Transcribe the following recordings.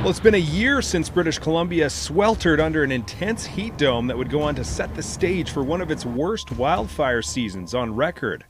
Well, it's been a year since British Columbia sweltered under an intense heat dome that would go on to set the stage for one of its worst wildfire seasons on record.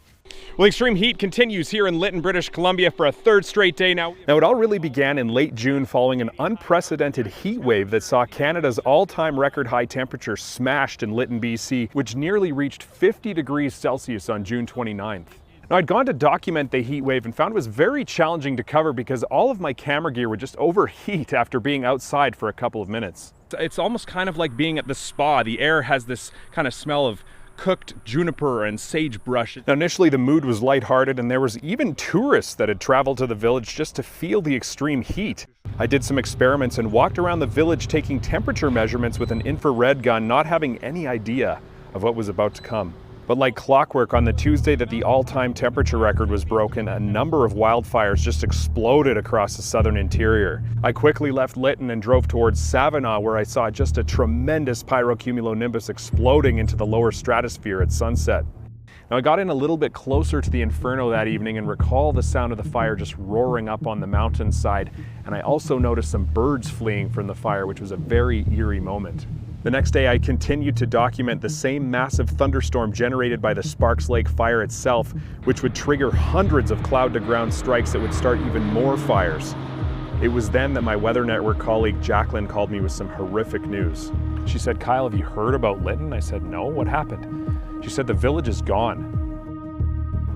Well, extreme heat continues here in Lytton, British Columbia for a third straight day now. Now, it all really began in late June following an unprecedented heat wave that saw Canada's all-time record high temperature smashed in Lytton, BC, which nearly reached 50 degrees Celsius on June 29th. Now, I'd gone to document the heat wave and found it was very challenging to cover because all of my camera gear would just overheat after being outside for a couple of minutes. It's almost kind of like being at the spa. The air has this kind of smell of cooked juniper and sagebrush. Now, initially the mood was lighthearted and there was even tourists that had traveled to the village just to feel the extreme heat. I did some experiments and walked around the village taking temperature measurements with an infrared gun, not having any idea of what was about to come. But like clockwork, on the Tuesday that the all-time temperature record was broken, a number of wildfires just exploded across the southern interior. I quickly left Lytton and drove towards Savannah, where I saw just a tremendous pyrocumulonimbus exploding into the lower stratosphere at sunset. Now, I got in a little bit closer to the inferno that evening and recall the sound of the fire just roaring up on the mountainside, and I also noticed some birds fleeing from the fire, which was a very eerie moment. The next day, I continued to document the same massive thunderstorm generated by the Sparks Lake fire itself, which would trigger hundreds of cloud-to-ground strikes that would start even more fires. It was then that my Weather Network colleague Jacqueline called me with some horrific news. She said, "Kyle, have you heard about Lytton?" I said, "No, what happened?" She said, "The village is gone."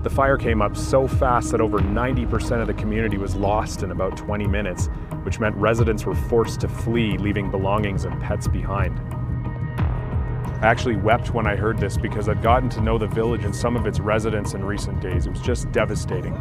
The fire came up so fast that over 90% of the community was lost in about 20 minutes, which meant residents were forced to flee, leaving belongings and pets behind. I actually wept when I heard this because I'd gotten to know the village and some of its residents in recent days. It was just devastating.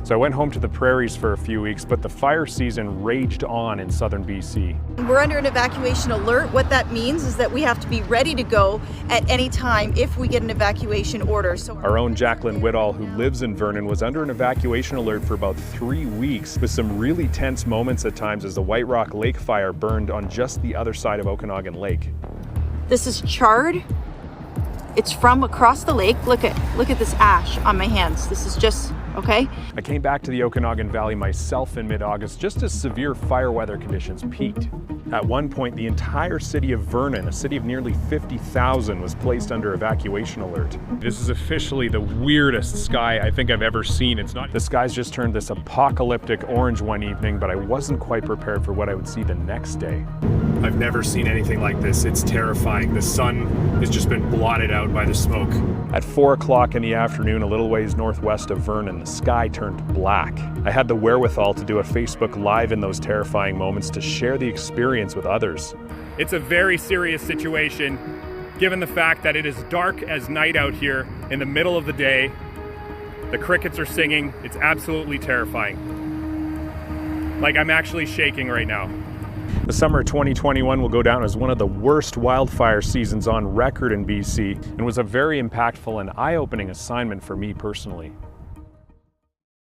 So I went home to the prairies for a few weeks, but the fire season raged on in southern BC. We're under an evacuation alert. What that means is that we have to be ready to go at any time if we get an evacuation order. So our own Jacqueline Whittall, who lives in Vernon, was under an evacuation alert for about 3 weeks, with some really tense moments at times as the White Rock Lake fire burned on just the other side of Okanagan Lake. This is charred. It's from across the lake. Look at this ash on my hands. This is just, okay? I came back to the Okanagan Valley myself in mid-August just as severe fire weather conditions peaked. At one point, the entire city of Vernon, a city of nearly 50,000, was placed under evacuation alert. This is officially the weirdest sky I think I've ever seen. The skies just turned this apocalyptic orange one evening, but I wasn't quite prepared for what I would see the next day. I've never seen anything like this. It's terrifying. The sun has just been blotted out by the smoke. At 4 o'clock in the afternoon, a little ways northwest of Vernon, the sky turned black. I had the wherewithal to do a Facebook Live in those terrifying moments to share the experience with others. It's a very serious situation, given the fact that it is dark as night out here in the middle of the day. The crickets are singing. It's absolutely terrifying. Like, I'm actually shaking right now. The summer of 2021 will go down as one of the worst wildfire seasons on record in BC and was a very impactful and eye-opening assignment for me personally.